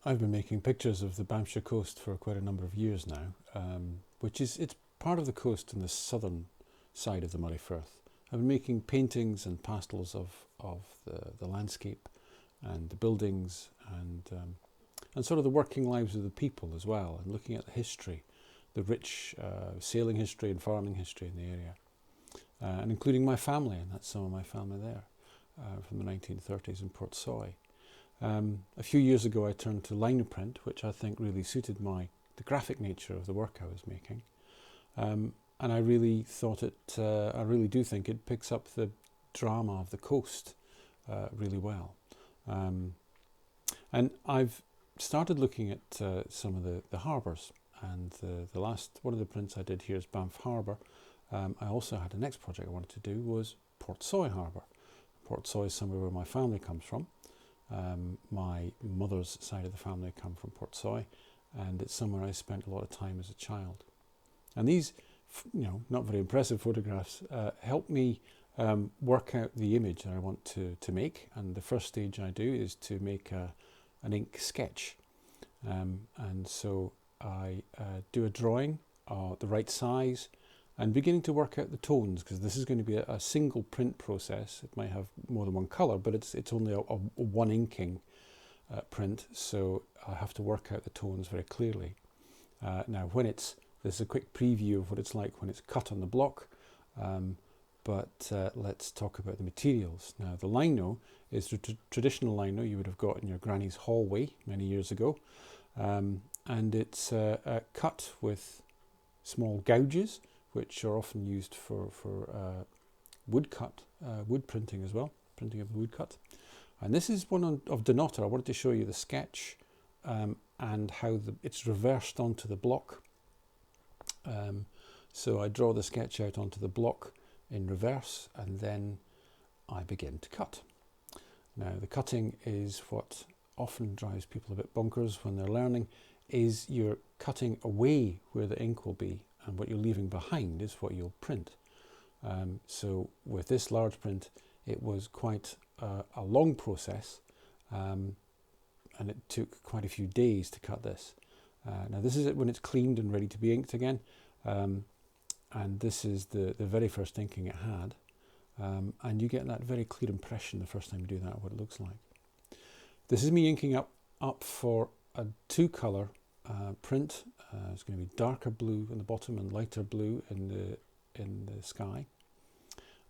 I've been making pictures of the Banffshire coast for quite a number of years now, it's part of the coast in the southern side of the Moray Firth. I've been making paintings and pastels of the landscape and the buildings and sort of the working lives of the people as well, and looking at the history, the rich sailing history and farming history in the area, and including my family, and that's some of my family there from the 1930s in Portsoy. A few years ago I turned to lino print, which I think really suited the graphic nature of the work I was making. And I really thought I really do think it picks up the drama of the coast really well. And I've started looking at some of the harbours, and the last one of the prints I did here is Banff Harbour. I also had the next project I wanted to do was Portsoy Harbour. Portsoy is somewhere where my family comes from. My mother's side of the family come from Portsoy, and it's somewhere I spent a lot of time as a child. And these, not very impressive photographs, help me work out the image that I want to make. And the first stage I do is to make an ink sketch. And so I do a drawing, the right size, and beginning to work out the tones, because this is going to be a single print process. It might have more than one colour, but it's only a one inking print, so I have to work out the tones very clearly. Now, this is a quick preview of what it's like when it's cut on the block, but let's talk about the materials. Now, the lino is the traditional lino you would have got in your granny's hallway many years ago, and it's cut with small gouges, which are often used for wood printing as well, printing of the woodcut. And this is one of Denotter. I wanted to show you the sketch and how it's reversed onto the block. So I draw the sketch out onto the block in reverse, and then I begin to cut. Now, the cutting is what often drives people a bit bonkers when they're learning, is you're cutting away where the ink will be, and what you're leaving behind is what you'll print. So with this large print, it was quite a long process, and it took quite a few days to cut this. Now this is it when it's cleaned and ready to be inked again, and this is the very first inking it had, and you get that very clear impression the first time you do that, what it looks like. This is me inking up for a 2-colour print. It's going to be darker blue in the bottom and lighter blue in the sky.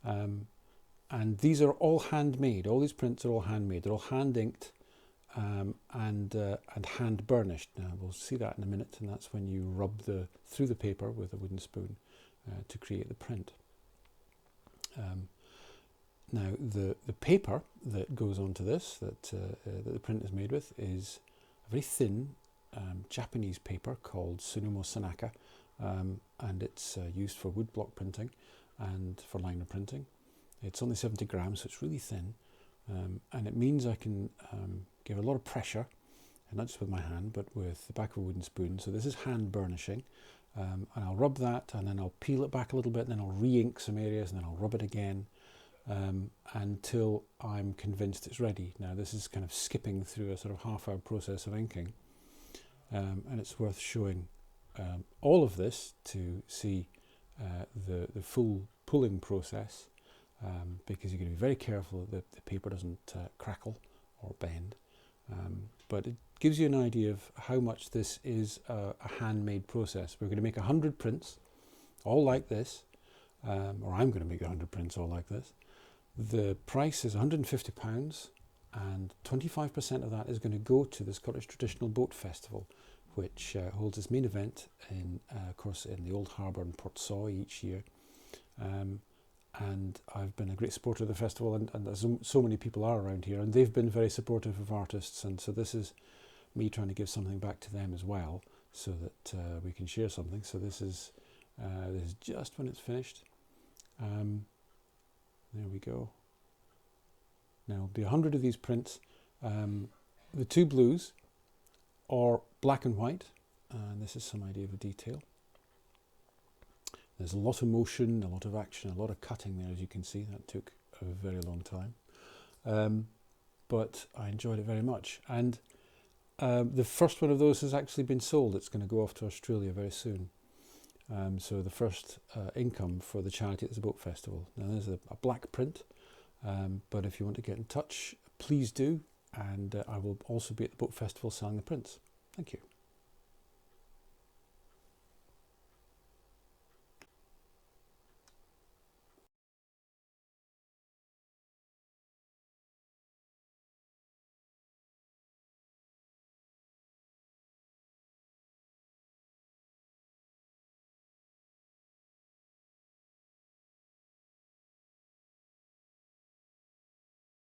And these are all handmade. All these prints are all handmade. They're all hand inked and hand burnished. Now we'll see that in a minute, and that's when you rub through the paper with a wooden spoon to create the print. Now the paper that goes onto this, that the print is made with, is a very thin Japanese paper called Tsunumo Sanaka, and it's used for woodblock printing and for liner printing. It's only 70 grams, so it's really thin, and it means I can give a lot of pressure, and not just with my hand, but with the back of a wooden spoon. So this is hand burnishing, and I'll rub that, and then I'll peel it back a little bit, and then I'll re-ink some areas, and then I'll rub it again, until I'm convinced it's ready. Now this is kind of skipping through a sort of half-hour process of inking. And it's worth showing all of this to see the full pulling process, because you're going to be very careful that the paper doesn't crackle or bend. But it gives you an idea of how much this is a handmade process. We're going to make 100 prints, all like this, or I'm going to make 100 prints all like this. The price is £150, and 25% of that is going to go to the Scottish Traditional Boat Festival, which holds its main event of course, in the Old Harbour in Portsoy each year. And I've been a great supporter of the festival, and as so many people are around here, and they've been very supportive of artists, and so this is me trying to give something back to them as well, so that we can share something. So this is just when it's finished. There we go. Now there'll be 100 of these prints. The 2 blues are black and white, and this is some idea of a detail. There's a lot of motion, a lot of action, a lot of cutting there, as you can see. That took a very long time, but I enjoyed it very much. And The first one of those has actually been sold. It's going to go off to Australia very soon. So the first income for the charity at the boat festival. Now there's a black print, but if you want to get in touch, please do, and I will also be at the boat festival selling the prints. Thank you.